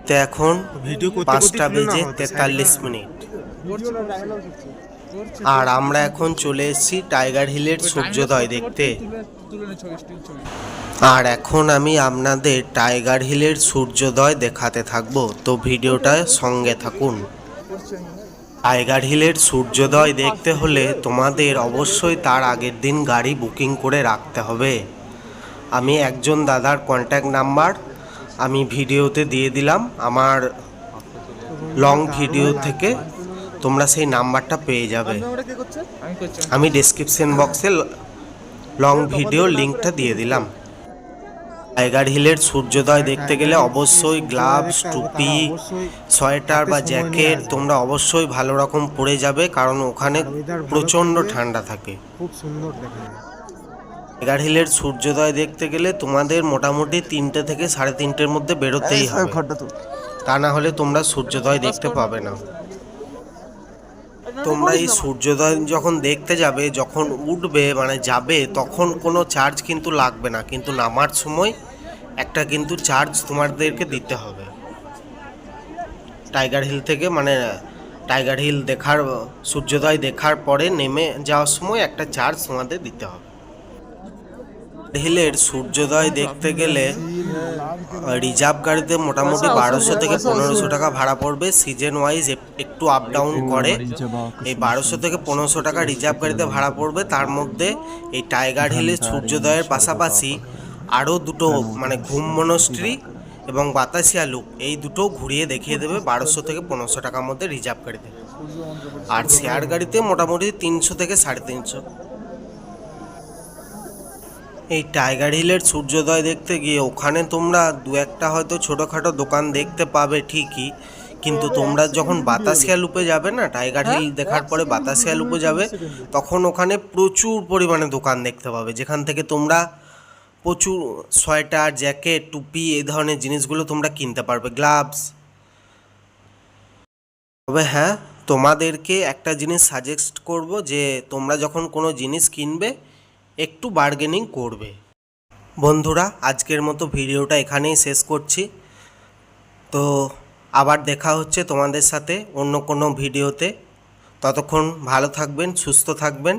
তো এখন 5টা বেজে 43 মিনিট, আর আমরা এখন চলে এসেছি টাইগার হিলের সূর্যোদয় দেখতে। আর এখন আমি আপনাদের টাইগার হিলের সূর্যোদয় দেখাতে থাকবো, তো ভিডিওটা সঙ্গে থাকুন। টাইগার হিলের সূর্যোদয় দেখতে হলে তোমাদের অবশ্যই তার আগের দিন গাড়ি বুকিং করে রাখতে হবে। আমি একজন দাদার কন্ট্যাক্ট নাম্বার আমি ভিডিওতে দিয়ে দিলাম, আমার লং ভিডিও থেকে তোমরা সেই নাম্বারটা পেয়ে যাবে। আমি ডেসক্রিপশন বক্সে লং ভিডিও লিঙ্কটা দিয়ে দিলাম। টাইগার হিলের সূর্যোদয় দেখতে গেলে অবশ্যই গ্লাভস, টুপি, সোয়েটার বা জ্যাকেট তোমরা অবশ্যই ভালো রকম পরে যাবে, কারণ ওখানে প্রচণ্ড ঠান্ডা থাকে। খুব সুন্দর দেখা যায়। টাইগার হিলের সূর্যোদয় দেখতে গেলে তোমাদের মোটামুটি 3টে থেকে 3:30-এর মধ্যে বেরোতেই হবে, তা না হলে তোমরা সূর্যোদয় দেখতে পাবে না। তোমরা এই সূর্যোদয় যখন দেখতে যাবে, যখন উঠবে মানে যাবে, তখন কোনো চার্জ কিন্তু লাগবে না, কিন্তু নামার সময় একটা কিন্তু চার্জ তোমাদেরকে দিতে হবে। টাইগার হিল থেকে মানে টাইগার হিল দেখার, সূর্যোদয় দেখার পরে নেমে যাওয়ার সময় একটা চার্জ তোমাদের দিতে হবে। হিলের সূর্যোদয় দেখতে গেলে রিজার্ভ গাড়িতে মোটামুটি 1200 থেকে 1500 টাকা ভাড়া পড়বে। সিজন ওয়াইজ একটু আপ ডাউন করে। এই 1200 থেকে 1500 টাকা রিজার্ভ গাড়িতে ভাড়া পড়বে। তার মধ্যে এই টাইগার হিলের সূর্যোদয়ের পাশাপাশি আরও দুটো মানে ঘুম মনস্ট্রি এবং বাতাসিয়া লুক, এই দুটো ঘুরিয়ে দেখিয়ে দেবে 1200 থেকে 1500 টাকার মধ্যে রিজার্ভ গাড়িতে। আর শেয়ার গাড়িতে মোটামুটি 300 থেকে 350। এই টাইগার হিলের সূর্যোদয় দেখতে গিয়ে ওখানে তোমরা দু একটা হয়তো ছোটোখাটো দোকান দেখতে পাবে ঠিকই, কিন্তু তোমরা যখন বাতাসিয়া লুপে যাবে না, টাইগার হিল দেখার পরে বাতাসিয়া লুপে যাবে, তখন ওখানে প্রচুর পরিমাণে দোকান দেখতে পাবে, যেখান থেকে তোমরা প্রচুর সোয়েটার, জ্যাকেট, টুপি এই ধরনের জিনিসগুলো তোমরা কিনতে পারবে, গ্লাভস। তবে হ্যাঁ, তোমাদেরকে একটা জিনিস সাজেস্ট করব যে তোমরা যখন কোনো জিনিস কিনবে একটু বার্গেনিং করবে। বন্ধুরা, আজকের মতো ভিডিওটা এখানেই শেষ করছি। তো আবার দেখা হচ্ছে তোমাদের সাথে অন্য কোনো ভিডিওতে। ততক্ষণ ভালো থাকবেন, সুস্থ থাকবেন।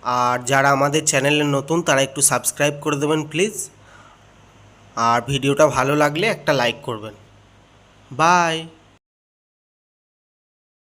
আর যারা আমাদের চ্যানেলে নতুন তারা একটু সাবস্ক্রাইব করে দেবেন প্লিজ। আর ভিডিওটা ভালো লাগলে একটা লাইক করবেন। বাই।